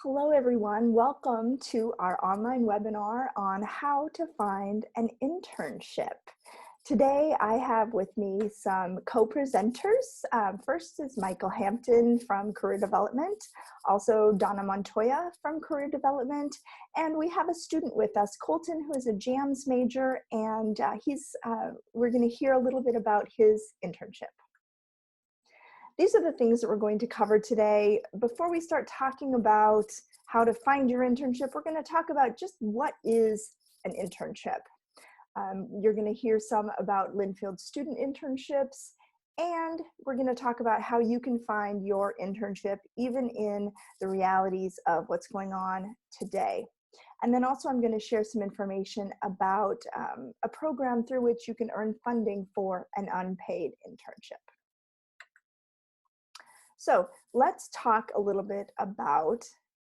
Hello, everyone. Welcome to our online webinar on how to find an internship. Today, I have with me some co-presenters. First is Michael Hampton from Career Development, also Donna Montoya from Career Development, and we have a student with us, Colton, who is a JAMS major, and we're going to hear a little bit about his internship. These are the things that we're going to cover today. Before we start talking about how to find your internship, we're going to talk about just what is an internship. You're going to hear some about Linfield student internships, and we're going to talk about how you can find your internship even in the realities of what's going on today. And then also I'm going to share some information about a program through which you can earn funding for an unpaid internship. So let's talk a little bit about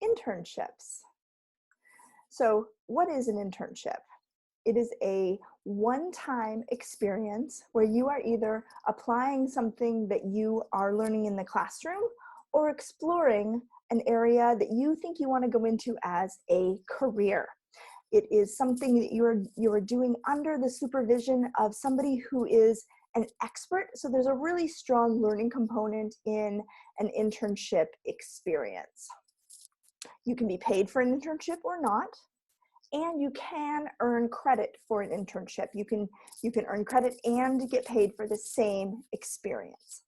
internships. So what is an internship? It is a one-time experience where you are either applying something that you are learning in the classroom or exploring an area that you think you want to go into as a career. It is something that you are doing under the supervision of somebody who is an expert. So there's a really strong learning component in an internship experience. You can be paid for an internship or not, and you can earn credit for an internship. You can earn credit and get paid for the same experience.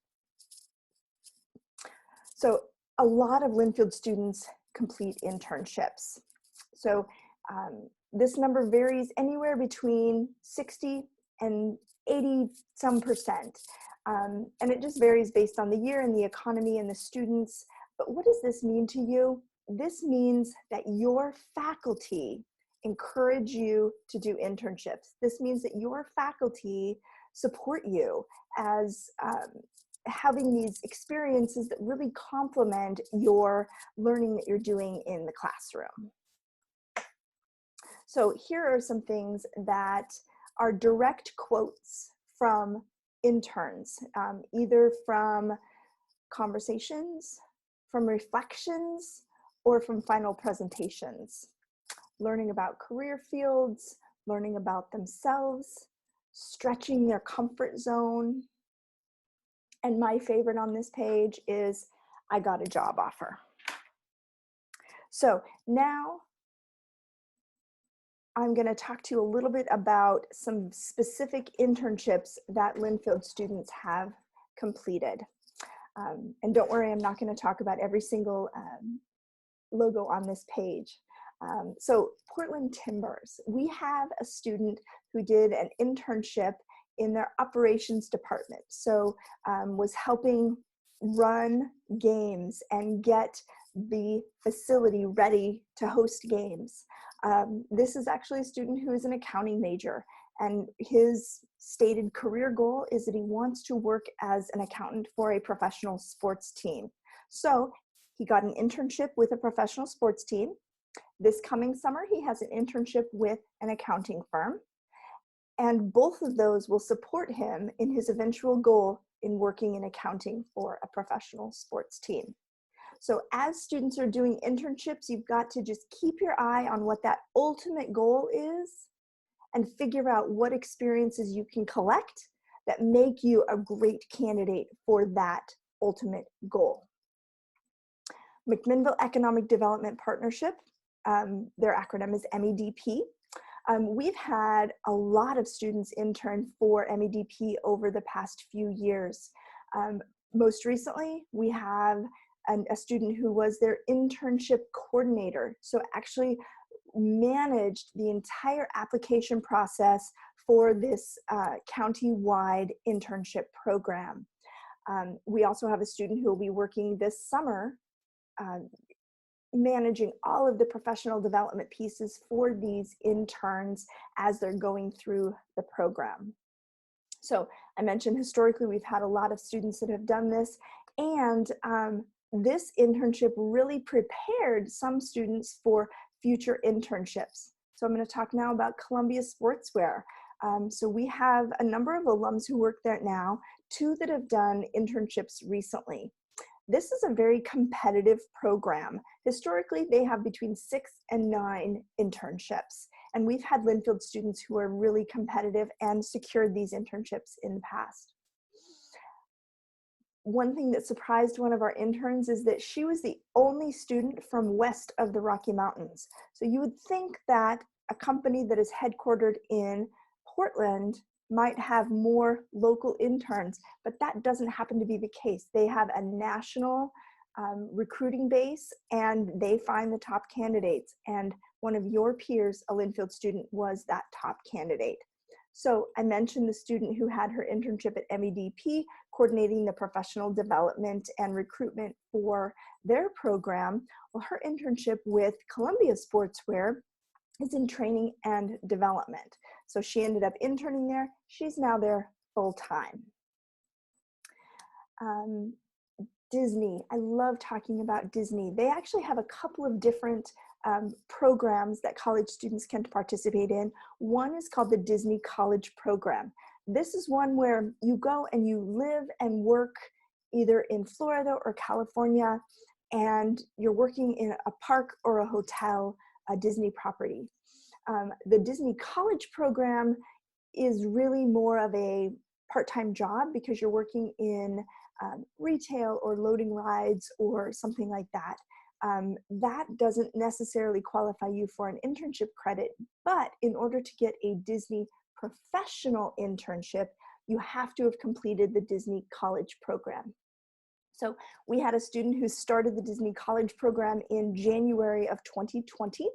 So a lot of Linfield students complete internships. So this number varies anywhere between 60 and 80 some percent. And it just varies based on the year and the economy and the students. But what does this mean to you? This means that your faculty encourage you to do internships. This means that your faculty support you as having these experiences that really complement your learning that you're doing in the classroom. So here are some things that are direct quotes from interns, either from conversations, from reflections, or from final presentations. Learning about career fields, learning about themselves, stretching their comfort zone. And my favorite on this page is, I got a job offer. So now I'm going to talk to you a little bit about some specific internships that Linfield students have completed. And don't worry, I'm not going to talk about every single logo on this page. So Portland Timbers, we have a student who did an internship in their operations department. So was helping run games and get the facility ready to host games. This is actually a student who is an accounting major, and his stated career goal is that he wants to work as an accountant for a professional sports team. So he got an internship with a professional sports team. This coming summer, he has an internship with an accounting firm, and both of those will support him in his eventual goal in working in accounting for a professional sports team. So as students are doing internships, you've got to just keep your eye on what that ultimate goal is and figure out what experiences you can collect that make you a great candidate for that ultimate goal. McMinnville Economic Development Partnership, their acronym is MEDP. We've had a lot of students intern for MEDP over the past few years. Most recently, we have a student who was their internship coordinator. So actually managed the entire application process for this county-wide internship program. We also have a student who will be working this summer managing all of the professional development pieces for these interns as they're going through the program. So I mentioned historically we've had a lot of students that have done this, and this internship really prepared some students for future internships. So I'm going to talk now about Columbia Sportswear. So we have a number of alums who work there now, 2 that have done internships recently. This is a very competitive program. Historically, they have between 6 and 9 internships. And we've had Linfield students who are really competitive and secured these internships in the past. One thing that surprised one of our interns is that she was the only student from west of the Rocky Mountains. So you would think that a company that is headquartered in Portland might have more local interns, but that doesn't happen to be the case. They have a national recruiting base, and they find the top candidates. And one of your peers, a Linfield student, was that top candidate. So I mentioned the student who had her internship at MEDP, coordinating the professional development and recruitment for their program. Well, her internship with Columbia Sportswear is in training and development. So she ended up interning there. She's now there full time. Disney, I love talking about Disney. They actually have a couple of different programs that college students can participate in. One is called the Disney College Program. This is one where you go and you live and work either in Florida or California, and you're working in a park or a hotel, a Disney property. The Disney College Program is really more of a part-time job because you're working in retail or loading rides or something like that. That doesn't necessarily qualify you for an internship credit, but in order to get a Disney professional internship, you have to have completed the Disney College Program. So we had a student who started the Disney College Program in January of 2020.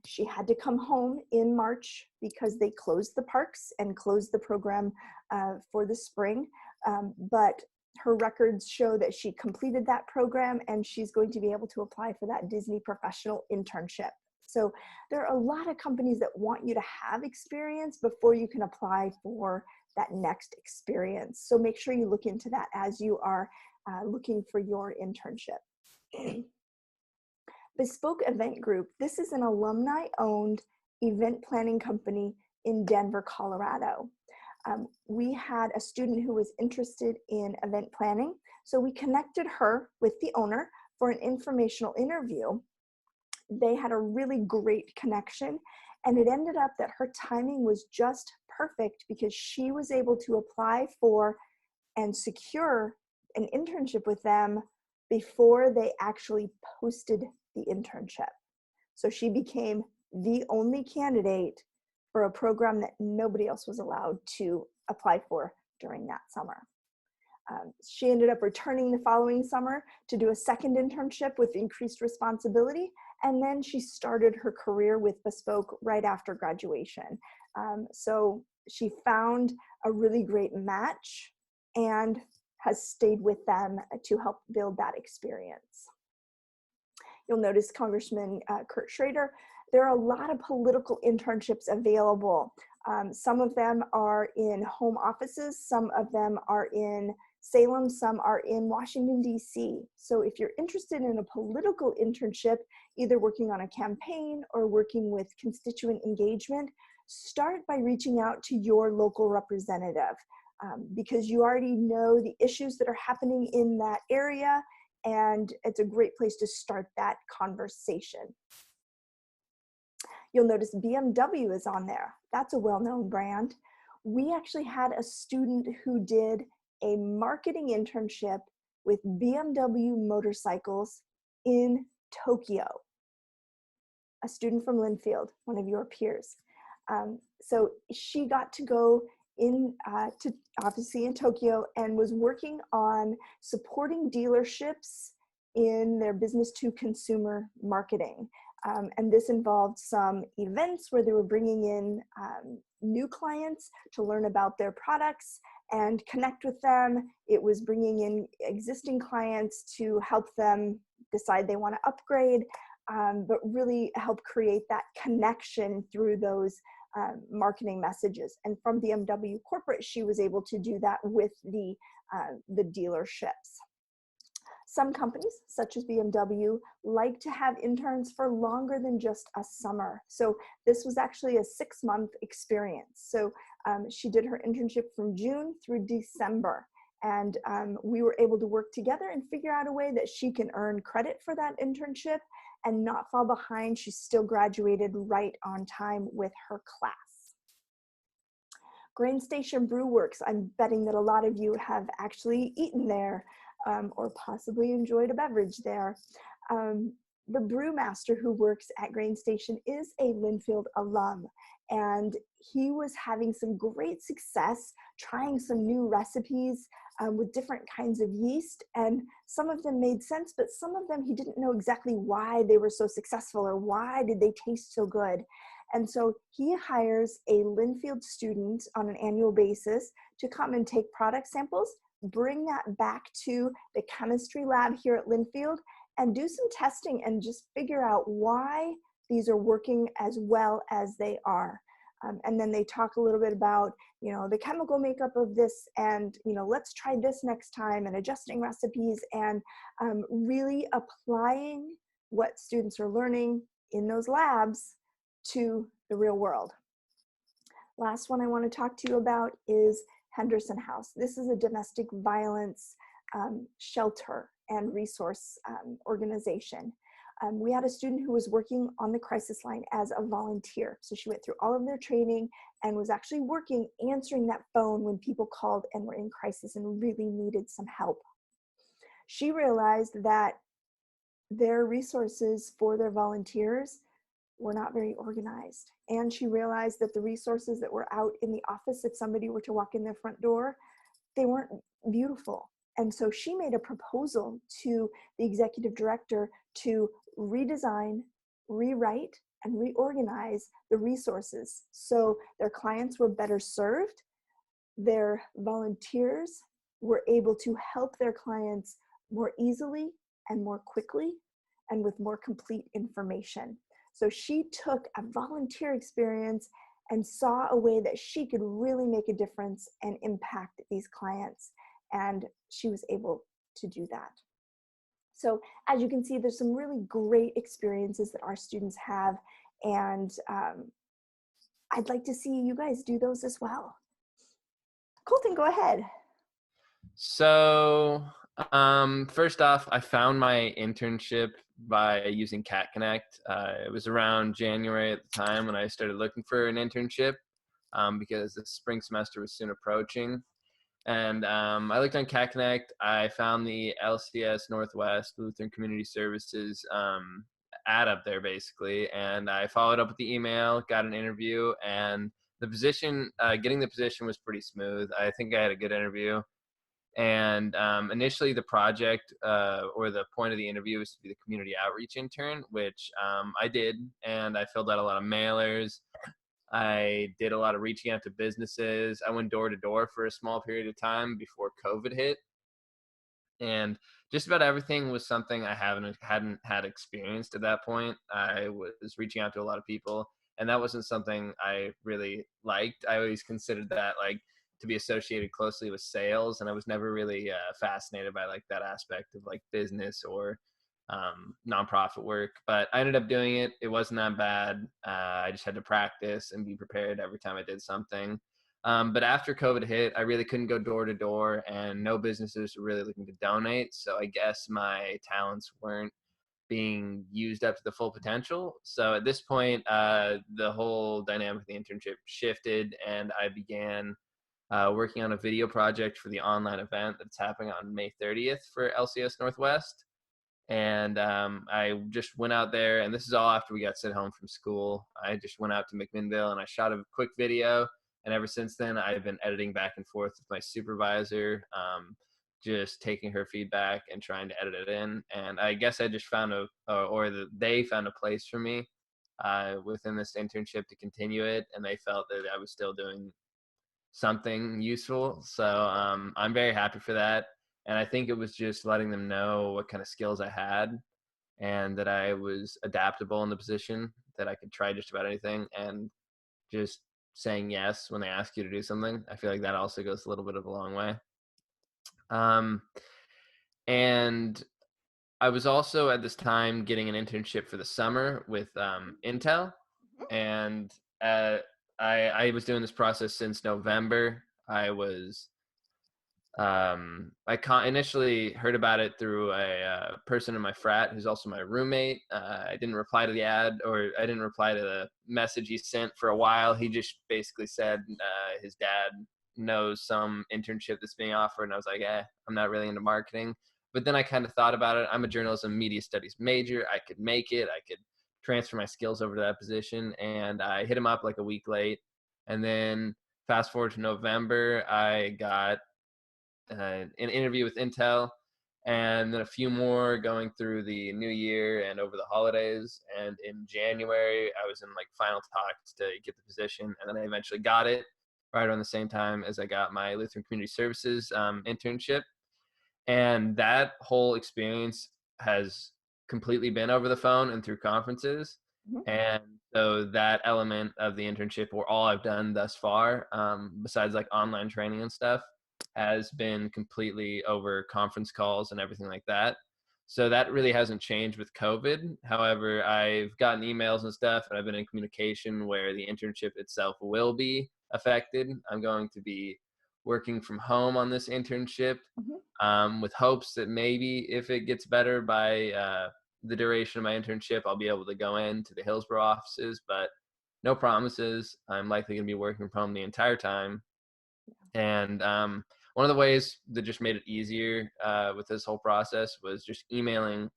She had to come home in March because they closed the parks and closed the program for the spring. But her records show that she completed that program, and she's going to be able to apply for that Disney professional internship. So there are a lot of companies that want you to have experience before you can apply for that next experience. So make sure you look into that as you are looking for your internship. Bespoke Event Group. This is an alumni-owned event planning company in Denver, Colorado. We had a student who was interested in event planning, so we connected her with the owner for an informational interview. They had a really great connection, and it ended up that her timing was just perfect because she was able to apply for and secure an internship with them before they actually posted the internship. So she became the only candidate for a program that nobody else was allowed to apply for during that summer. She ended up returning the following summer to do a second internship with increased responsibility, and then she started her career with Bespoke right after graduation. So she found a really great match and has stayed with them to help build that experience. You'll notice Congressman Kurt Schrader. There are a lot of political internships available. Some of them are in home offices, some of them are in Salem, some are in Washington, D.C. So if you're interested in a political internship, either working on a campaign or working with constituent engagement, start by reaching out to your local representative because you already know the issues that are happening in that area, and it's a great place to start that conversation. You'll notice BMW is on there. That's a well-known brand. We actually had a student who did a marketing internship with BMW motorcycles in Tokyo. A student from Linfield, one of your peers. So she got to go to obviously in Tokyo and was working on supporting dealerships in their business to consumer marketing. And this involved some events where they were bringing in new clients to learn about their products and connect with them. It was bringing in existing clients to help them decide they want to upgrade, but really help create that connection through those marketing messages. And from BMW corporate, she was able to do that with the dealerships. Some companies, such as BMW, like to have interns for longer than just a summer. So this was actually a 6-month experience. So she did her internship from June through December. And we were able to work together and figure out a way that she can earn credit for that internship and not fall behind. She still graduated right on time with her class. Grain Station Brew Works, I'm betting that a lot of you have actually eaten there or possibly enjoyed a beverage there. The brewmaster who works at Grain Station is a Linfield alum, and he was having some great success trying some new recipes with different kinds of yeast, and some of them made sense, but some of them he didn't know exactly why they were so successful or why did they taste so good. And so he hires a Linfield student on an annual basis to come and take product samples, bring that back to the chemistry lab here at Linfield, and do some testing and just figure out why these are working as well as they are. And then they talk a little bit about, the chemical makeup of this and, let's try this next time, and adjusting recipes and really applying what students are learning in those labs to the real world. Last one I want to talk to you about is Henderson House. This is a domestic violence shelter and resource organization. We had a student who was working on the crisis line as a volunteer. So she went through all of their training and was actually working, answering that phone when people called and were in crisis and really needed some help. She realized that their resources for their volunteers were not very organized. And she realized that the resources that were out in the office, if somebody were to walk in their front door, they weren't beautiful. And so she made a proposal to the executive director to redesign, rewrite, and reorganize the resources so their clients were better served, their volunteers were able to help their clients more easily and more quickly and with more complete information. So she took a volunteer experience and saw a way that she could really make a difference and impact these clients. And she was able to do that. So as you can see, there's some really great experiences that our students have. And I'd like to see you guys do those as well. Colton, go ahead. So first off, I found my internship by using Cat Connect. It was around January at the time when I started looking for an internship because the spring semester was soon approaching. And I looked on Cat Connect. I found the LCS Northwest Lutheran Community Services ad up there basically. And I followed up with the email, got an interview, and the position, getting the position was pretty smooth. I think I had a good interview. And initially the project or the point of the interview was to be the community outreach intern, which I did. And I filled out a lot of mailers. I did a lot of reaching out to businesses. I went door to door for a small period of time before COVID hit. And just about everything was something I hadn't had experienced at that point. I was reaching out to a lot of people, and that wasn't something I really liked. I always considered that like to be associated closely with sales, and I was never really fascinated by like that aspect of like business or nonprofit work. But I ended up doing it. It wasn't that bad. I just had to practice and be prepared every time I did something. But after COVID hit, I really couldn't go door to door, and no businesses were really looking to donate. So I guess my talents weren't being used up to the full potential. So at this point, the whole dynamic of the internship shifted, and I began working on a video project for the online event that's happening on May 30th for LCS Northwest. And I just went out there, and this is all after we got sent home from school. I just went out to McMinnville and I shot a quick video. And ever since then, I've been editing back and forth with my supervisor, just taking her feedback and trying to edit it in. And I guess I just found they found a place for me within this internship to continue it. And they felt that I was still doing something useful. So I'm very happy for that. And I think it was just letting them know what kind of skills I had and that I was adaptable in the position, that I could try just about anything, and just saying yes when they ask you to do something. I feel like that also goes a little bit of a long way. And I was also at this time getting an internship for the summer with Intel. And I was doing this process since November. I was Initially heard about it through a person in my frat who's also my roommate. I didn't reply to the ad, or I didn't reply to the message he sent for a while. He just basically said his dad knows some internship that's being offered, and I was like, I'm not really into marketing. But then I kind of thought about it. I'm a journalism media studies major. I could make it. I could transfer my skills over to that position, and I hit him up like a week late. And then fast forward to November, I got an interview with Intel, and then a few more going through the new year and over the holidays. And in January, I was in like final talks to get the position, and then I eventually got it right around the same time as I got my Lutheran Community Services internship. And that whole experience has completely been over the phone and through conferences. Mhm. And so that element of the internship, or all I've done thus far, besides like online training and stuff, has been completely over conference calls and everything like that. So that really hasn't changed with COVID. However, I've gotten emails and stuff, and I've been in communication where the internship itself will be affected. I'm going to be working from home on this internship, Mhm. with hopes that maybe if it gets better by the duration of my internship, I'll be able to go into the Hillsborough offices, but no promises. I'm likely going to be working from home the entire time. And one of the ways that just made it easier with this whole process was just emailing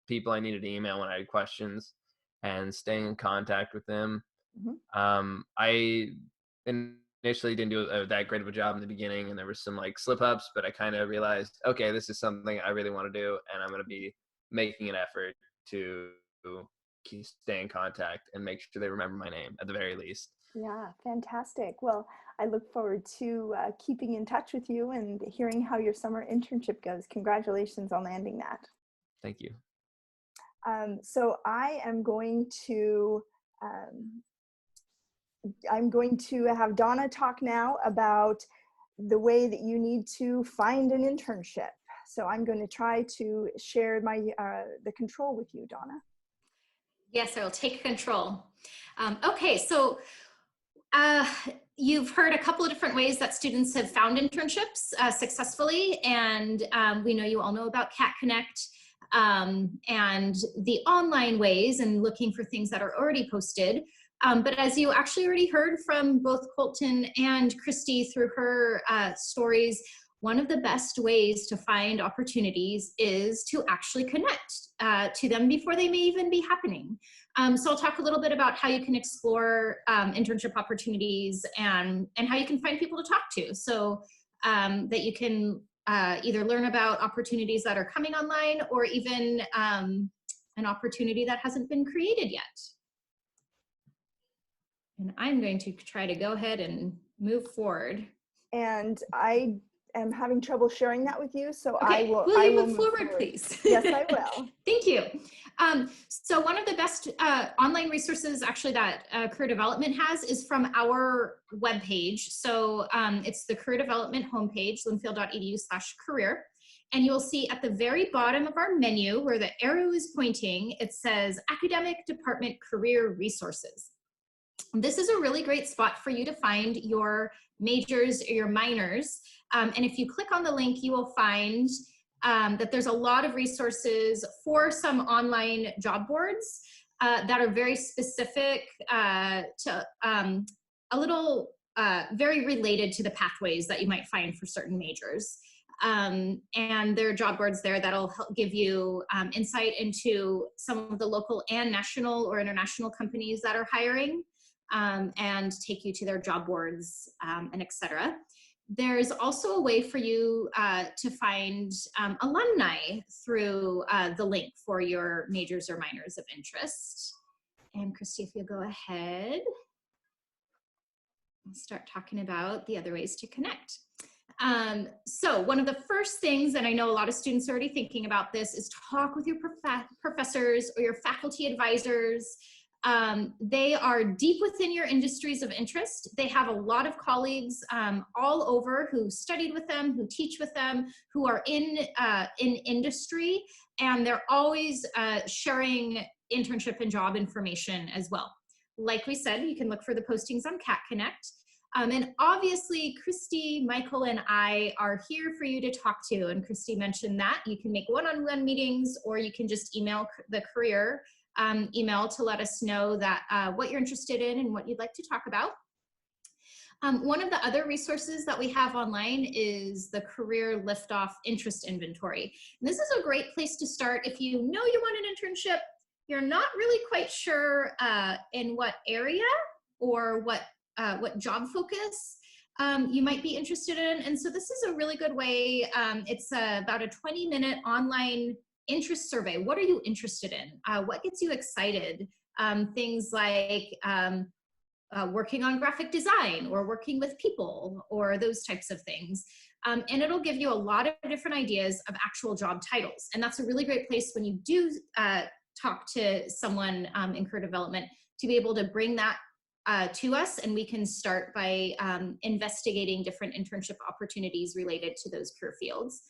people I needed to email when I had questions and staying in contact with them. Mhm. I initially didn't do that great of a job in the beginning, and there were some like slip ups, but I kind of realized, okay, this is something I really want to do, and I'm going to be making an effort to stay in contact and make sure they remember my name at the very least. Yeah, fantastic. Well, I look forward to keeping in touch with you and hearing how your summer internship goes. Congratulations on landing that. Thank you. So I am going to um, have Donna talk now about the way that you need to find an internship. So I'm going to try to share the control with you, Donna. Yes, I will take control. Okay, so uh, you've heard a couple of different ways that students have found internships successfully, and we know you all know about Cat Connect and the online ways and looking for things that are already posted. But as you actually already heard from both Colton and Christy through her stories, one of the best ways to find opportunities is to actually connect to them before they may even be happening. So I'll talk a little bit about how you can explore internship opportunities and how you can find people to talk to, so that you can either learn about opportunities that are coming online, or even an opportunity that hasn't been created yet. And I'm going to try to go ahead and move forward. And I am having trouble sharing that with you, so okay. Will you move forward, please? Yes, I will. Thank you. So one of the best online resources actually that career development has is from our webpage. So it's the career development homepage, linfield.edu/career. And you'll see at the very bottom of our menu where the arrow is pointing, it says Academic Department Career Resources. This is a really great spot for you to find your majors or your minors. And if you click on the link, you will find that there's a lot of resources for some online job boards that are very specific to very related to the pathways that you might find for certain majors. And there are job boards there that'll help give you insight into some of the local and national or international companies that are hiring, and take you to their job boards, and et cetera. There's also a way for you to find alumni through the link for your majors or minors of interest. And Christy, if you go ahead, I'll start talking about the other ways to connect. So one of the first things, and I know a lot of students are already thinking about this, is talk with your professors or your faculty advisors. They are deep within your industries of interest. They have a lot of colleagues all over who studied with them, who teach with them, who are in industry, and they're always sharing internship and job information as well. Like we said, you can look for the postings on Cat Connect. And obviously, Christy, Michael, and I are here for you to talk to. And Christy mentioned that you can make one-on-one meetings, or you can just email the career email to let us know that what you're interested in and what you'd like to talk about. One of the other resources that we have online is the Career Liftoff Interest Inventory. And this is a great place to start if you know you want an internship, you're not really quite sure in what area or what job focus you might be interested in. And so this is a really good way. It's about a 20-minute online interest survey. What are you interested in? What gets you excited? Things like working on graphic design or working with people or those types of things. And it'll give you a lot of different ideas of actual job titles. And that's a really great place when you do talk to someone in career development to be able to bring that to us, and we can start by investigating different internship opportunities related to those career fields.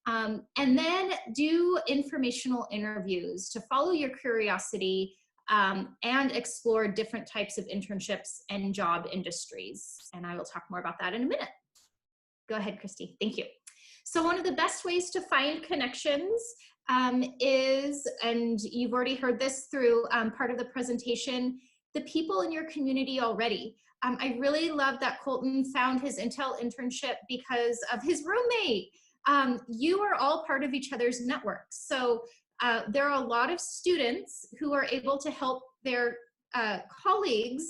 And then do informational interviews to follow your curiosity and explore different types of internships and job industries. And I will talk more about that in a minute. Go ahead, Christy. Thank you. So one of the best ways to find connections is, and you've already heard this through part of the presentation, the people in your community already. I really love that Colton found his Intel internship because of his roommate. You are all part of each other's networks. So there are a lot of students who are able to help their colleagues,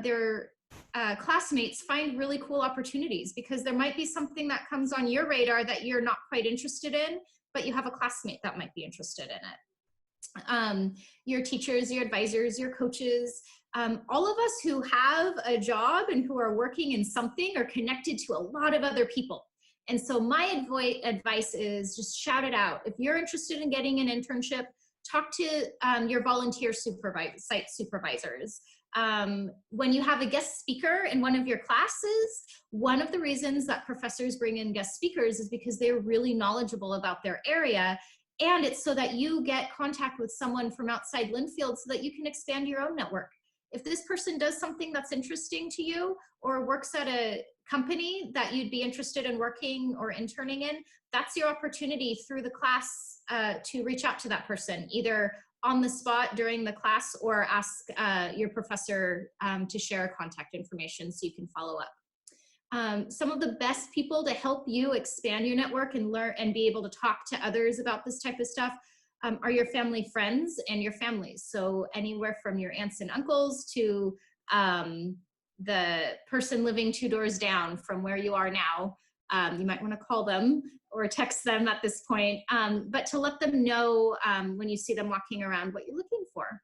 their classmates find really cool opportunities, because there might be something that comes on your radar that you're not quite interested in, but you have a classmate that might be interested in it. Your teachers, your advisors, your coaches, all of us who have a job and who are working in something are connected to a lot of other people. And so my advice is just shout it out. If you're interested in getting an internship, talk to your volunteer site supervisors. When you have a guest speaker in one of your classes, one of the reasons that professors bring in guest speakers is because they're really knowledgeable about their area. And it's so that you get contact with someone from outside Linfield so that you can expand your own network. If this person does something that's interesting to you or works at a company that you'd be interested in working or interning in, that's your opportunity through the class to reach out to that person, either on the spot during the class or ask your professor to share contact information so you can follow up. Some of the best people to help you expand your network and learn and be able to talk to others about this type of stuff are your family friends and your families. So anywhere from your aunts and uncles to the person living 2 doors down from where you are now. You might want to call them or text them at this point, but to let them know when you see them walking around what you're looking for.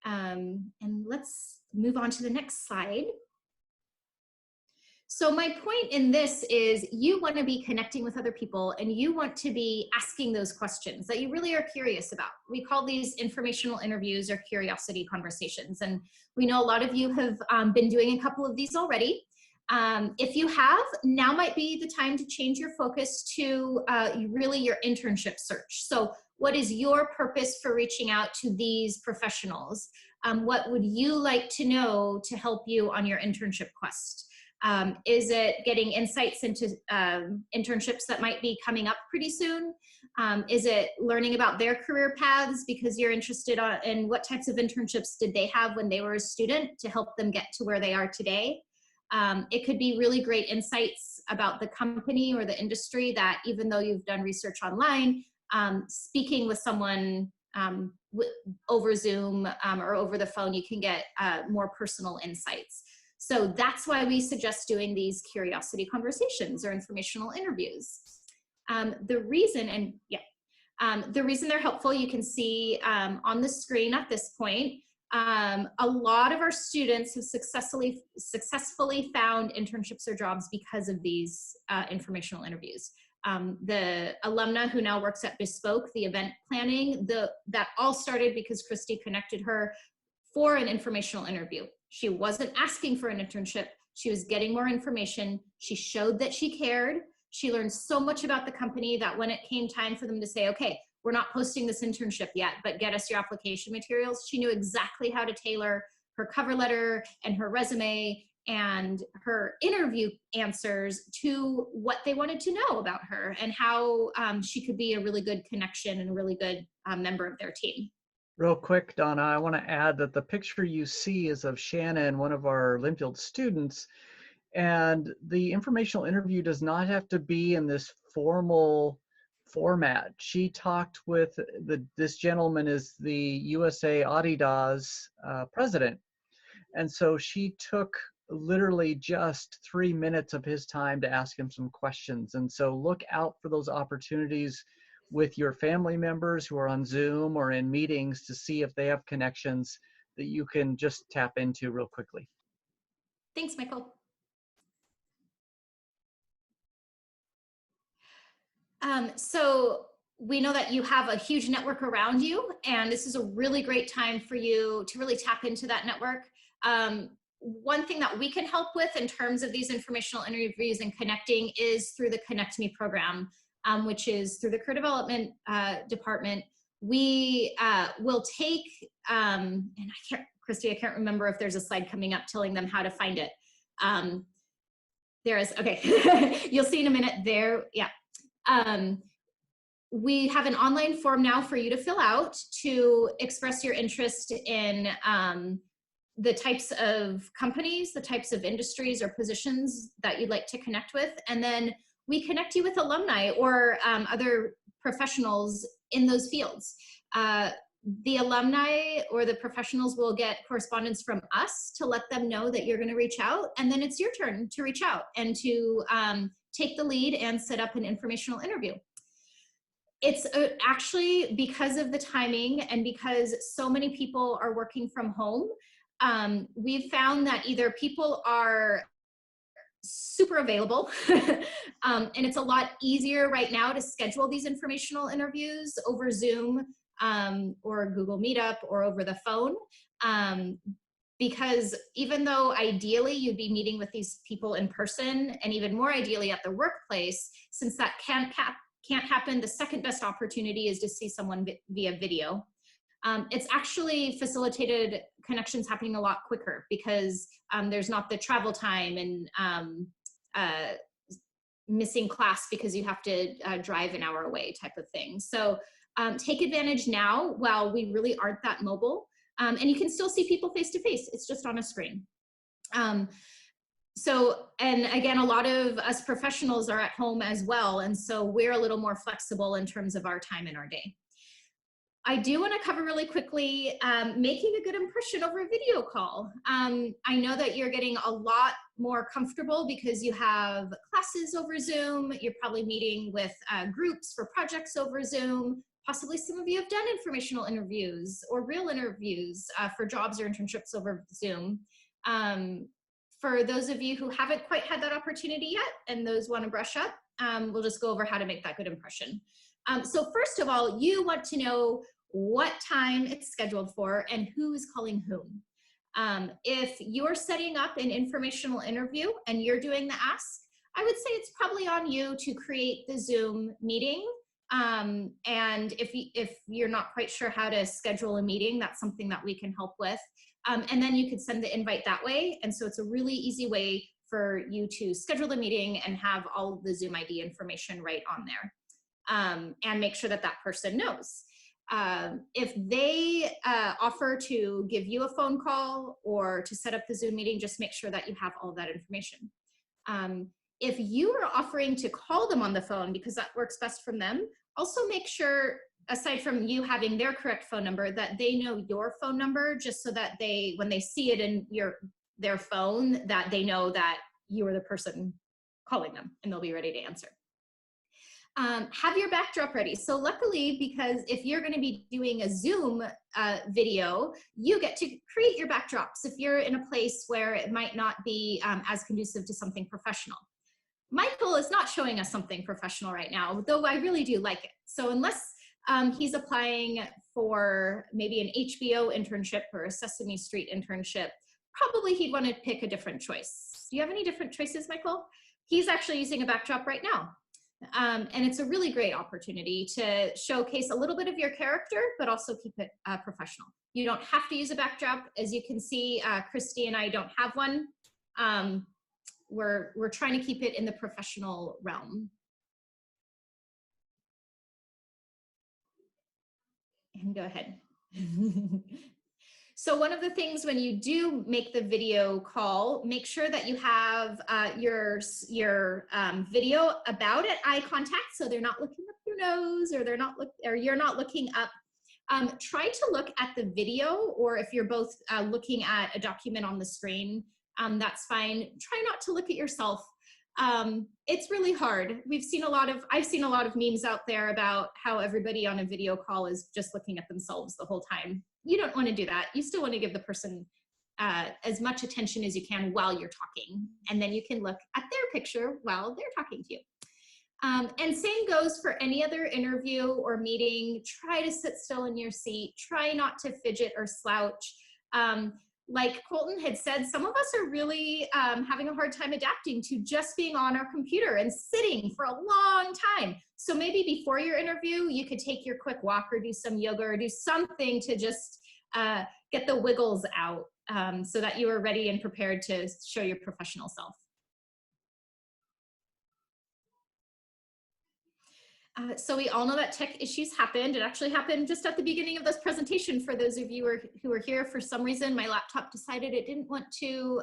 And let's move on to the next slide. So my point in this is you want to be connecting with other people and you want to be asking those questions that you really are curious about. We call these informational interviews or curiosity conversations. And we know a lot of you have been doing a couple of these already. If you have, now might be the time to change your focus to really your internship search. So what is your purpose for reaching out to these professionals? What would you like to know to help you on your internship quest? Is it getting insights into internships that might be coming up pretty soon? Is it learning about their career paths because you're interested in what types of internships did they have when they were a student to help them get to where they are today? It could be really great insights about the company or the industry that, even though you've done research online, speaking with someone over Zoom or over the phone, you can get more personal insights. So that's why we suggest doing these curiosity conversations or informational interviews. The reason they're helpful, you can see on the screen at this point. A lot of our students have successfully found internships or jobs because of these informational interviews. The alumna who now works at Bespoke, the event planning, that all started because Christy connected her for an informational interview. She wasn't asking for an internship. She was getting more information. She showed that she cared. She learned so much about the company that when it came time for them to say, okay, we're not posting this internship yet, but get us your application materials, she knew exactly how to tailor her cover letter and her resume and her interview answers to what they wanted to know about her and how she could be a really good connection and a really good member of their team. Real quick, Donna, I want to add that the picture you see is of Shannon, one of our Linfield students. And the informational interview does not have to be in this formal format. She talked with this gentleman is the USA Adidas president. And so she took literally just 3 minutes of his time to ask him some questions. And so look out for those opportunities with your family members who are on Zoom or in meetings to see if they have connections that you can just tap into real quickly. Thanks, Michael. So we know that you have a huge network around you, and this is a really great time for you to really tap into that network. One thing that we can help with in terms of these informational interviews and connecting is through the Connect Me program, which is through the Career Development Department. We will take, and Christy, I can't remember if there's a slide coming up telling them how to find it. There is, okay. You'll see in a minute there, yeah. We have an online form now for you to fill out to express your interest in the types of companies, the types of industries or positions that you'd like to connect with. And then we connect you with alumni or other professionals in those fields. The alumni or the professionals will get correspondence from us to let them know that you're going to reach out. And then it's your turn to reach out and to take the lead and set up an informational interview. It's actually because of the timing and because so many people are working from home, we've found that either people are super available and it's a lot easier right now to schedule these informational interviews over Zoom or Google Meetup or over the phone. Because even though ideally you'd be meeting with these people in person and even more ideally at the workplace, since that can't happen, the second best opportunity is to see someone via video. It's actually facilitated connections happening a lot quicker because there's not the travel time and missing class because you have to drive an hour away type of thing. So take advantage now while we really aren't that mobile. And you can still see people face to face. It's just on a screen. So, and again, a lot of us professionals are at home as well. And so we're a little more flexible in terms of our time in our day. I do want to cover really quickly, making a good impression over a video call. I know that you're getting a lot more comfortable because you have classes over Zoom. You're probably meeting with groups for projects over Zoom. Possibly some of you have done informational interviews or real interviews for jobs or internships over Zoom. For those of you who haven't quite had that opportunity yet and those want to brush up, we'll just go over how to make that good impression. So first of all, you want to know what time it's scheduled for and who is calling whom. If you're setting up an informational interview and you're doing the ask, I would say it's probably on you to create the Zoom meeting. And if you're not quite sure how to schedule a meeting, that's something that we can help with. And then you could send the invite that way. And so it's a really easy way for you to schedule the meeting and have all of the Zoom ID information right on there. And make sure that that person knows. If they offer to give you a phone call or to set up the Zoom meeting, just make sure that you have all that information. If you are offering to call them on the phone because that works best from them, also make sure, aside from you having their correct phone number, that they know your phone number just so that they, when they see it in their phone, that they know that you are the person calling them and they'll be ready to answer. Have your backdrop ready. So luckily, because if you're going to be doing a Zoom video, you get to create your backdrops if you're in a place where it might not be as conducive to something professional. Michael is not showing us something professional right now, though I really do like it. So unless he's applying for maybe an HBO internship or a Sesame Street internship, probably he'd want to pick a different choice. Do you have any different choices, Michael? He's actually using a backdrop right now. And it's a really great opportunity to showcase a little bit of your character, but also keep it professional. You don't have to use a backdrop. As you can see, Christy and I don't have one. we're trying to keep it in the professional realm. And go ahead. So one of the things when you do make the video call, make sure that you have your video about at eye contact, so they're not looking up your nose, or you're not looking up. Try to look at the video, or if you're both looking at a document on the screen, that's fine. Try not to look at yourself. It's really hard. I've seen a lot of memes out there about how everybody on a video call is just looking at themselves the whole time. You don't want to do that. You still want to give the person as much attention as you can while you're talking, and then you can look at their picture while they're talking to you. And same goes for any other interview or meeting. Try to sit still in your seat. Try not to fidget or slouch. Like Colton had said, some of us are really having a hard time adapting to just being on our computer and sitting for a long time. So maybe before your interview, you could take your quick walk or do some yoga or do something to just get the wiggles out so that you are ready and prepared to show your professional self. So we all know that tech issues happened. It actually happened just at the beginning of this presentation. For those of you who are here, for some reason, my laptop decided it didn't want to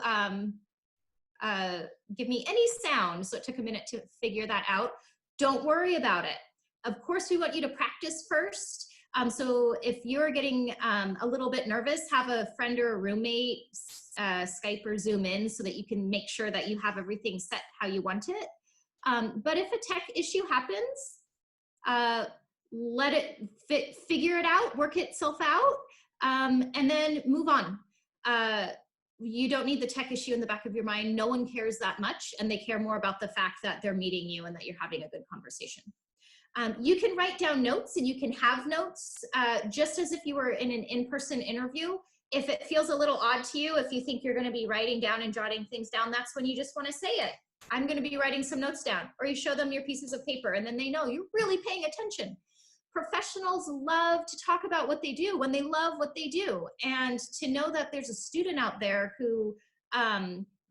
give me any sound. So it took a minute to figure that out. Don't worry about it. Of course, we want you to practice first. So if you're getting a little bit nervous, have a friend or a roommate Skype or Zoom in so that you can make sure that you have everything set how you want it. But if a tech issue happens, let it figure it out, work itself out, and then move on. You don't need the tech issue in the back of your mind. No one cares that much, and they care more about the fact that they're meeting you and that you're having a good conversation. You can write down notes, and you can have notes just as if you were in an in-person interview. If it feels a little odd to you, if you think you're going to be writing down and jotting things down, that's when you just want to say it. I'm going to be writing some notes down, or you show them your pieces of paper, and then they know you're really paying attention. Professionals love to talk about what they do when they love what they do, and to know that there's a student out there who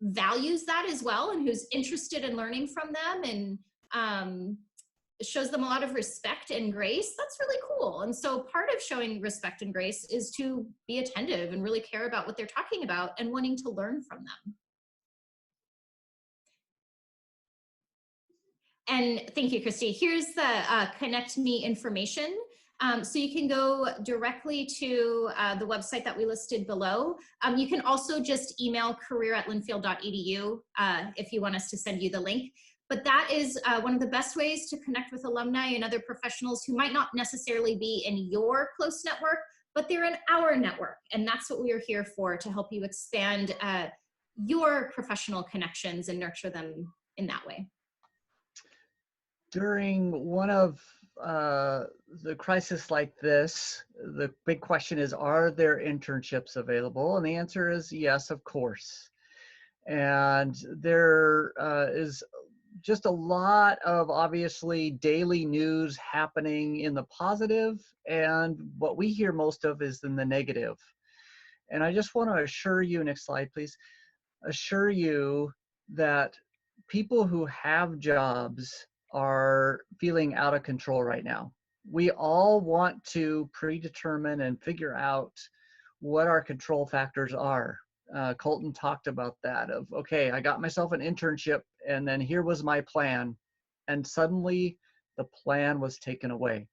values that as well, and who's interested in learning from them, and shows them a lot of respect and grace, that's really cool. And so part of showing respect and grace is to be attentive and really care about what they're talking about and wanting to learn from them. And thank you, Christy. Here's the Connect Me information. So you can go directly to the website that we listed below. You can also just email career@linfield.edu if you want us to send you the link. But that is one of the best ways to connect with alumni and other professionals who might not necessarily be in your close network, but they're in our network. And that's what we are here for, to help you expand your professional connections and nurture them in that way. During one of the crisis like this, the big question is, are there internships available? And the answer is yes, of course. And there is just a lot of obviously daily news happening in the positive, and what we hear most of is in the negative. And I just want to assure you, next slide please, assure you that people who have jobs are feeling out of control right now. We all want to predetermine and figure out what our control factors are. Colton talked about that of, okay, I got myself an internship and then here was my plan. And suddenly the plan was taken away.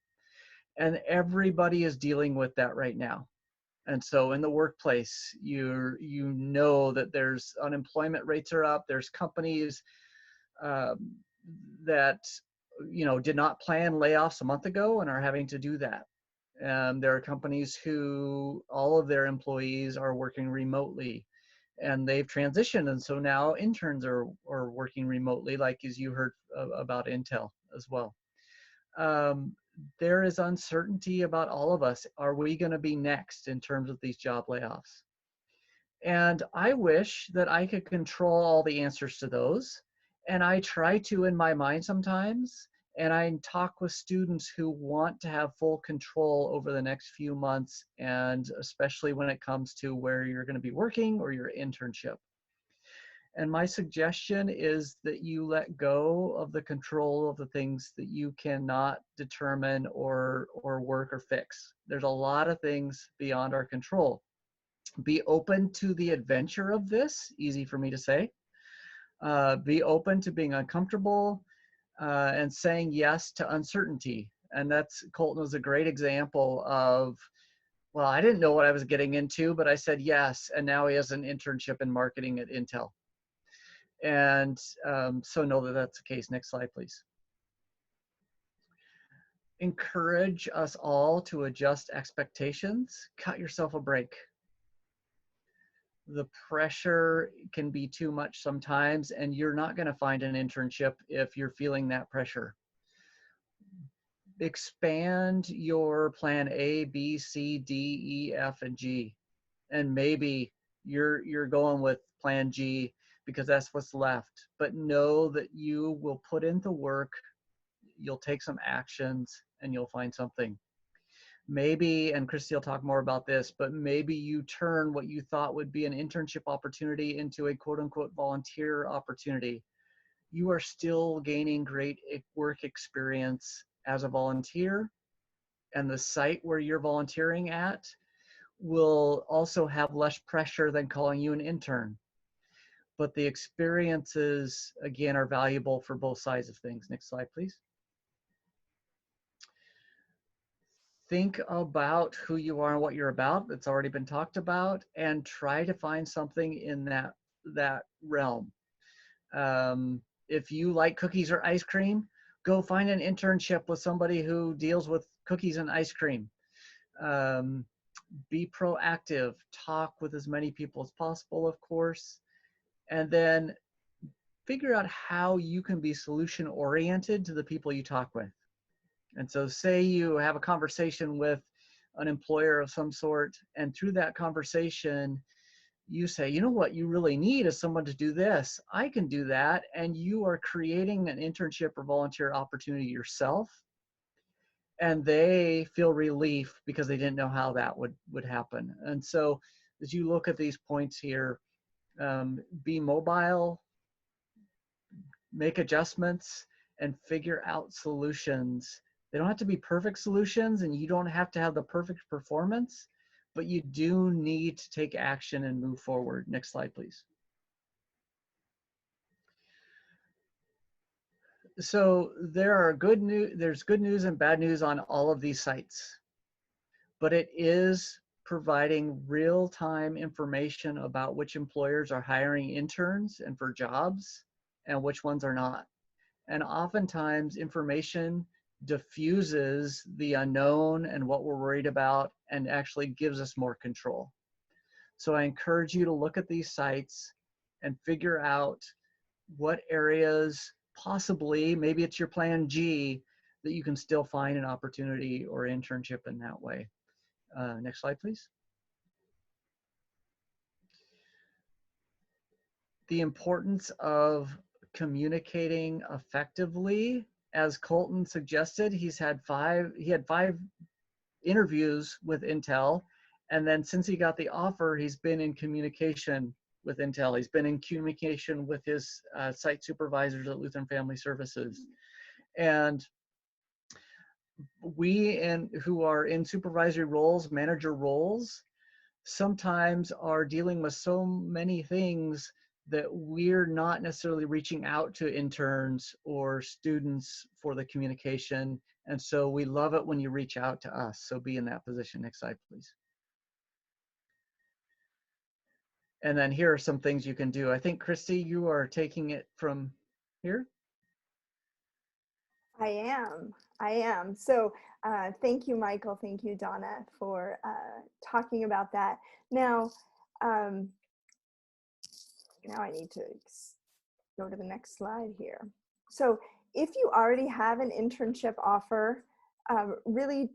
And everybody is dealing with that right now. And so in the workplace, you know that there's unemployment rates are up. There's companies that did not plan layoffs a month ago and are having to do that. There are companies who all of their employees are working remotely, and they've transitioned, and so now interns are working remotely, like as you heard about Intel as well. There is uncertainty about all of us. Are we going to be next in terms of these job layoffs? And I wish that I could control all the answers to those. And I try to in my mind sometimes, and I talk with students who want to have full control over the next few months, and especially when it comes to where you're going to be working or your internship. And my suggestion is that you let go of the control of the things that you cannot determine or work or fix. There's a lot of things beyond our control. Be open to the adventure of this, easy for me to say. Be open to being uncomfortable and saying yes to uncertainty. And Colton was a great example of, well, I didn't know what I was getting into, but I said yes. And now he has an internship in marketing at Intel. And so know that that's the case. Next slide, please. Encourage us all to adjust expectations. Cut yourself a break. The pressure can be too much sometimes, and you're not going to find an internship if you're feeling that pressure. Expand your plan A, B, C, D, E, F, and G. And maybe you're going with plan G because that's what's left. But know that you will put in the work, you'll take some actions, and you'll find something. Maybe, and Christy will talk more about this, but maybe you turn what you thought would be an internship opportunity into a quote unquote volunteer opportunity. You are still gaining great work experience as a volunteer, and the site where you're volunteering at will also have less pressure than calling you an intern. But the experiences, again, are valuable for both sides of things. Next slide, please. Think about who you are and what you're about. That's already been talked about, and try to find something in that realm. If you like cookies or ice cream, go find an internship with somebody who deals with cookies and ice cream. Be proactive, talk with as many people as possible, of course, and then figure out how you can be solution oriented to the people you talk with. And so say you have a conversation with an employer of some sort, and through that conversation, you say, you know what you really need is someone to do this. I can do that. And you are creating an internship or volunteer opportunity yourself. And they feel relief because they didn't know how that would happen. And so as you look at these points here, be mobile, make adjustments, and figure out solutions. They don't have to be perfect solutions, and you don't have to have the perfect performance, but you do need to take action and move forward. Next slide, please. So there's good news and bad news on all of these sites, but it is providing real-time information about which employers are hiring interns and for jobs and which ones are not. And oftentimes information diffuses the unknown and what we're worried about and actually gives us more control. So I encourage you to look at these sites and figure out what areas, possibly, maybe it's your plan G, that you can still find an opportunity or internship in that way. Next slide, please. The importance of communicating effectively, as Colton suggested, he had five interviews with Intel, and then since he got the offer, he's been in communication with Intel. He's been in communication with his site supervisors at Lutheran Family Services. And we who are in supervisory roles, manager roles, sometimes are dealing with so many things that we're not necessarily reaching out to interns or students for the communication. And so we love it when you reach out to us. So be in that position. Next slide, please. And then here are some things you can do. I think, Christy, you are taking it from here. I am. So thank you, Michael. Thank you, Donna, for talking about that. Now, now I need to go to the next slide here. So if you already have an internship offer, really,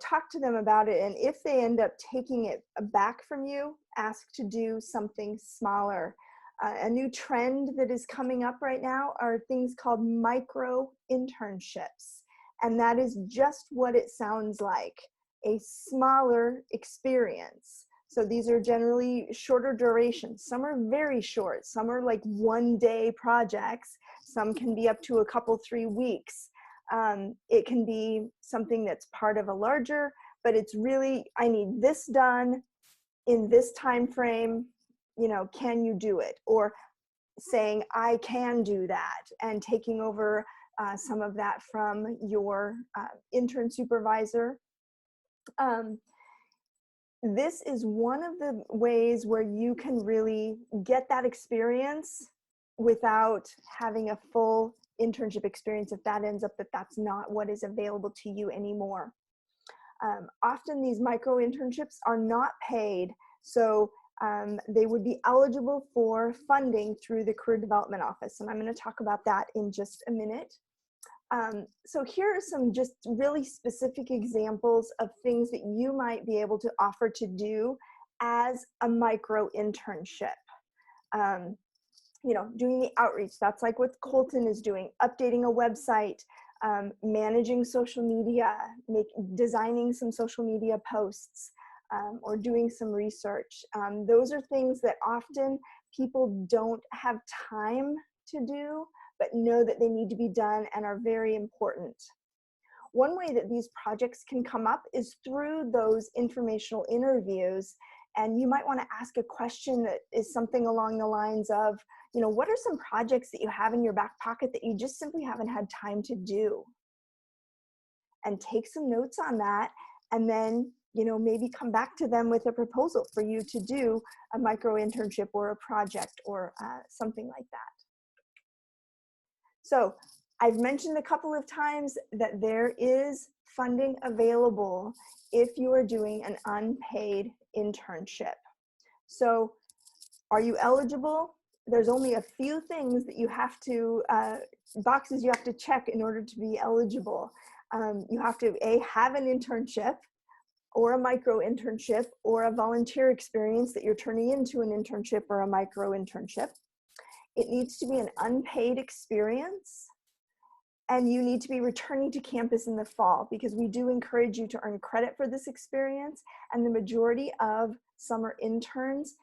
talk to them about it. And if they end up taking it back from you, ask to do something smaller. A new trend that is coming up right now are things called micro internships. And that is just what it sounds like, a smaller experience. So these are generally shorter durations. Some are very short. Some are like 1-day projects. Some can be up to a couple, 3 weeks. It can be something that's part of a larger, but it's really, I need this done in this time frame, you know, can you do it? Or saying, I can do that, and taking over some of that from your intern supervisor. This is one of the ways where you can really get that experience without having a full internship experience if that ends up that that's not what is available to you anymore. Often these micro internships are not paid, so they would be eligible for funding through the Career Development Office, and I'm going to talk about that in just a minute. So here are some just really specific examples of things that you might be able to offer to do as a micro internship. You know, doing the outreach, that's like what Colton is doing, updating a website, managing social media, designing some social media posts, or doing some research. Those are things that often people don't have time to do, but know that they need to be done and are very important. One way that these projects can come up is through those informational interviews. And you might want to ask a question that is something along the lines of, you know, what are some projects that you have in your back pocket that you just simply haven't had time to do? And take some notes on that, and then, you know, maybe come back to them with a proposal for you to do a micro internship or a project or something like that. So I've mentioned a couple of times that there is funding available if you are doing an unpaid internship. So are you eligible? There's only a few things that you have to, boxes you have to check in order to be eligible. You have to have an internship or a micro internship or a volunteer experience that you're turning into an internship or a micro internship. It needs to be an unpaid experience, and you need to be returning to campus in the fall, because we do encourage you to earn credit for this experience, and the majority of summer interns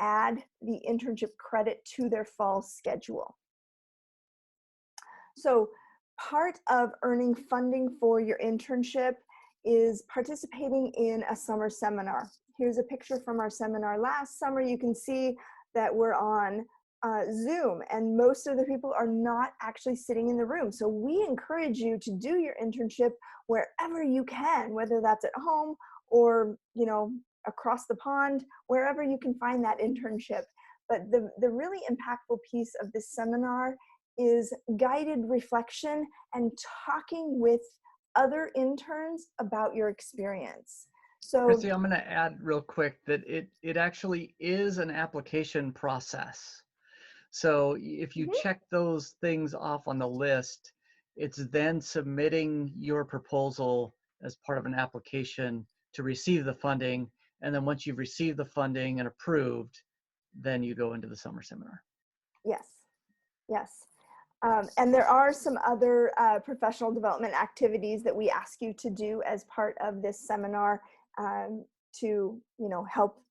add the internship credit to their fall schedule. So part of earning funding for your internship is participating in a summer seminar. Here's a picture from our seminar last summer. You can see that we're on Zoom, and most of the people are not actually sitting in the room. So we encourage you to do your internship wherever you can, whether that's at home or, you know, across the pond, wherever you can find that internship. But the really impactful piece of this seminar is guided reflection and talking with other interns about your experience. So Christy, I'm going to add real quick that it actually is an application process. So if you check those things off on the list, it's then submitting your proposal as part of an application to receive the funding. And then once you've received the funding and approved, then you go into the summer seminar. Yes, yes. And there are some other professional development activities that we ask you to do as part of this seminar to, you know, help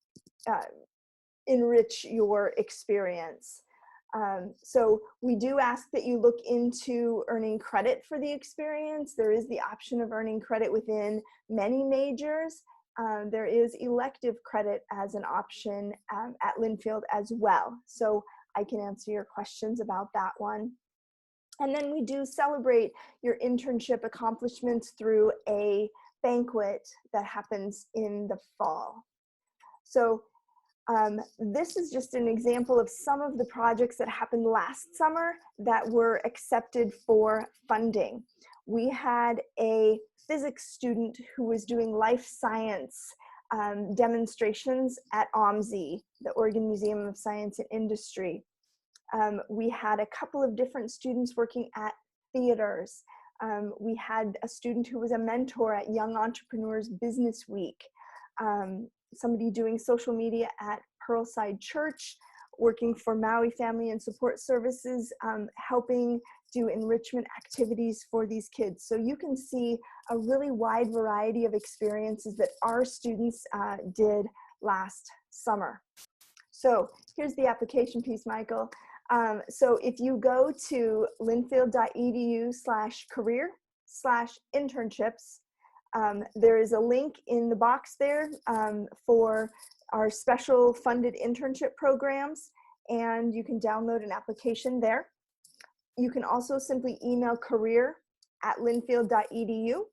enrich your experience. So we do ask that you look into earning credit for the experience. There is the option of earning credit within many majors. There is elective credit as an option at Linfield as well. So I can answer your questions about that one. And then we do celebrate your internship accomplishments through a banquet that happens in the fall. So this is just an example of some of the projects that happened last summer that were accepted for funding. We had a physics student who was doing life science demonstrations at OMSI, the Oregon Museum of Science and Industry. We had a couple of different students working at theaters. We had a student who was a mentor at Young Entrepreneurs Business Week. Somebody doing social media at Pearlside Church, working for Maui Family and Support Services, helping do enrichment activities for these kids. So you can see a really wide variety of experiences that our students did last summer. So here's the application piece, Michael. So if you go to linfield.edu/career/internships, there is a link in the box there for our special funded internship programs, and you can download an application there. You can also simply email career@linfield.edu,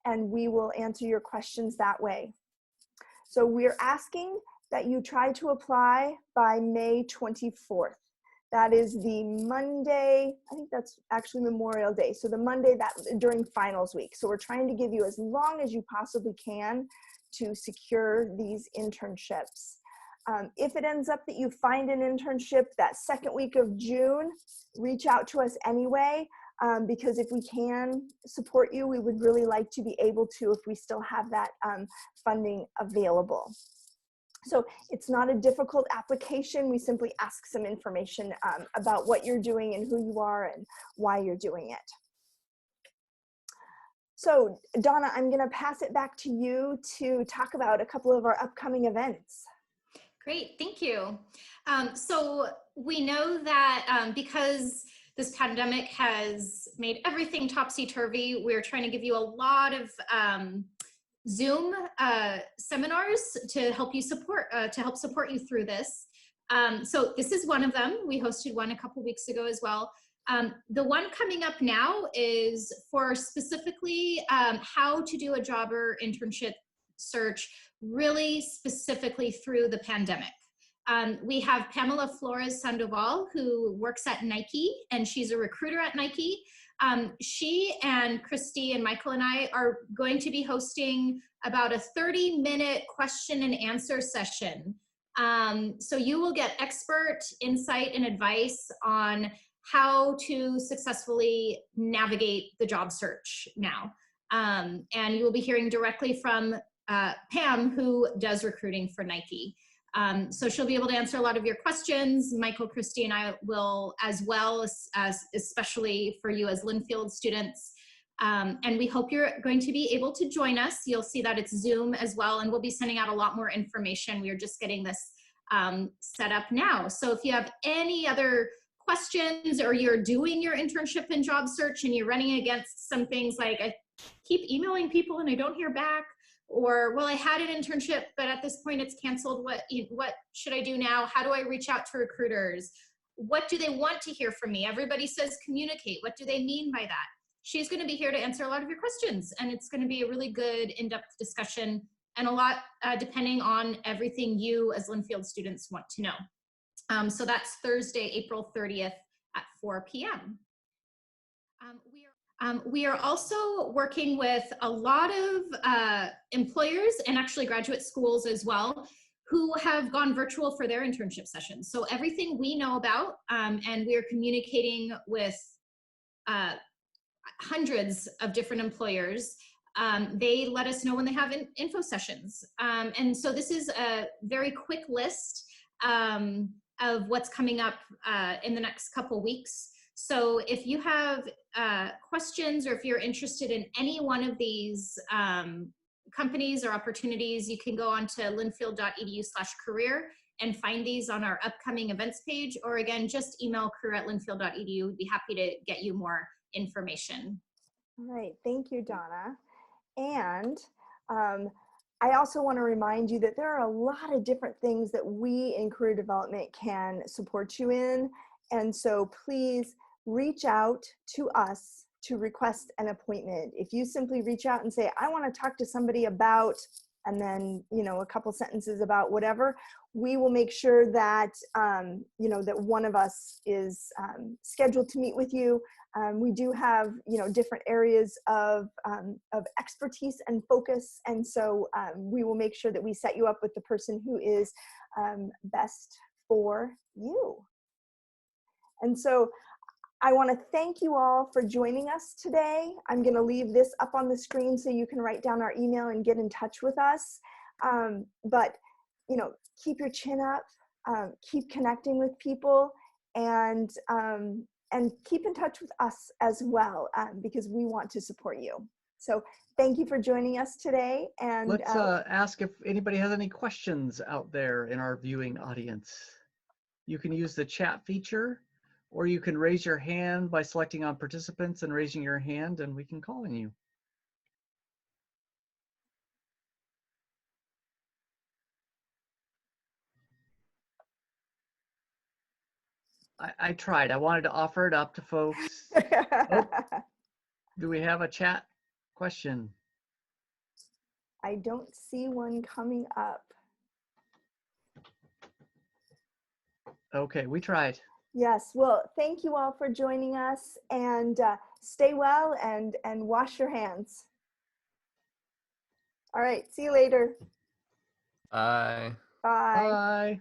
and we will answer your questions that way. So we're asking that you try to apply by May 24th. That is the Monday, I think that's actually Memorial Day. So the Monday during finals week. So we're trying to give you as long as you possibly can to secure these internships. If it ends up that you find an internship that second week of June, reach out to us anyway, because if we can support you, we would really like to be able to if we still have that funding available. So it's not a difficult application. We simply ask some information about what you're doing and who you are and why you're doing it. So Donna, I'm going to pass it back to you to talk about a couple of our upcoming events. Great, thank you. So we know that because this pandemic has made everything topsy-turvy, we're trying to give you a lot of Zoom seminars to help you support you through this. So this is one of them. We hosted one a couple weeks ago as well. The one coming up now is for specifically how to do a job or internship search really specifically through the pandemic. We have Pamela Flores Sandoval, who works at Nike, and she's a recruiter at Nike. She and Christy and Michael and I are going to be hosting about a 30-minute question and answer session. So you will get expert insight and advice on how to successfully navigate the job search now. And you will be hearing directly from Pam, who does recruiting for Nike. So she'll be able to answer a lot of your questions. Michael, Christy, and I will as well, as especially for you as Linfield students. And we hope you're going to be able to join us. You'll see that it's Zoom as well, and we'll be sending out a lot more information. We are just getting this set up now. So if you have any other questions, or you're doing your internship and job search and you're running against some things like, I keep emailing people and I don't hear back, or, well, I had an internship, but at this point it's canceled. What should I do now? How do I reach out to recruiters? What do they want to hear from me? Everybody says communicate. What do they mean by that? She's going to be here to answer a lot of your questions, and it's going to be a really good in-depth discussion, and a lot depending on everything you as Linfield students want to know. So that's Thursday, April 30th at 4 p.m. We are also working with a lot of employers and actually graduate schools as well, who have gone virtual for their internship sessions. So everything we know about, and we are communicating with hundreds of different employers. They let us know when they have info sessions. And so this is a very quick list of what's coming up in the next couple weeks. So if you have questions, or if you're interested in any one of these companies or opportunities, you can go on to linfield.edu/career and find these on our upcoming events page, or again, just email career@linfield.edu. We'd be happy to get you more information. All right, thank you, Donna. And I also want to remind you that there are a lot of different things that we in career development can support you in. And so please reach out to us to request an appointment. If you simply reach out and say, I want to talk to somebody about, and then, a couple sentences about whatever, we will make sure that, that one of us is scheduled to meet with you. We do have, different areas of expertise and focus. And so we will make sure that we set you up with the person who is best for you. And so I want to thank you all for joining us today. I'm going to leave this up on the screen so you can write down our email and get in touch with us. But, keep your chin up, keep connecting with people, and keep in touch with us as well, because we want to support you. So thank you for joining us today. And Let's ask if anybody has any questions out there in our viewing audience. You can use the chat feature, or you can raise your hand by selecting on participants and raising your hand, and we can call on you. I tried. I wanted to offer it up to folks. Oh, do we have a chat question? I don't see one coming up. Okay, we tried. Yes, well, thank you all for joining us, and stay well and wash your hands. All right, see you later. Bye. Bye. Bye.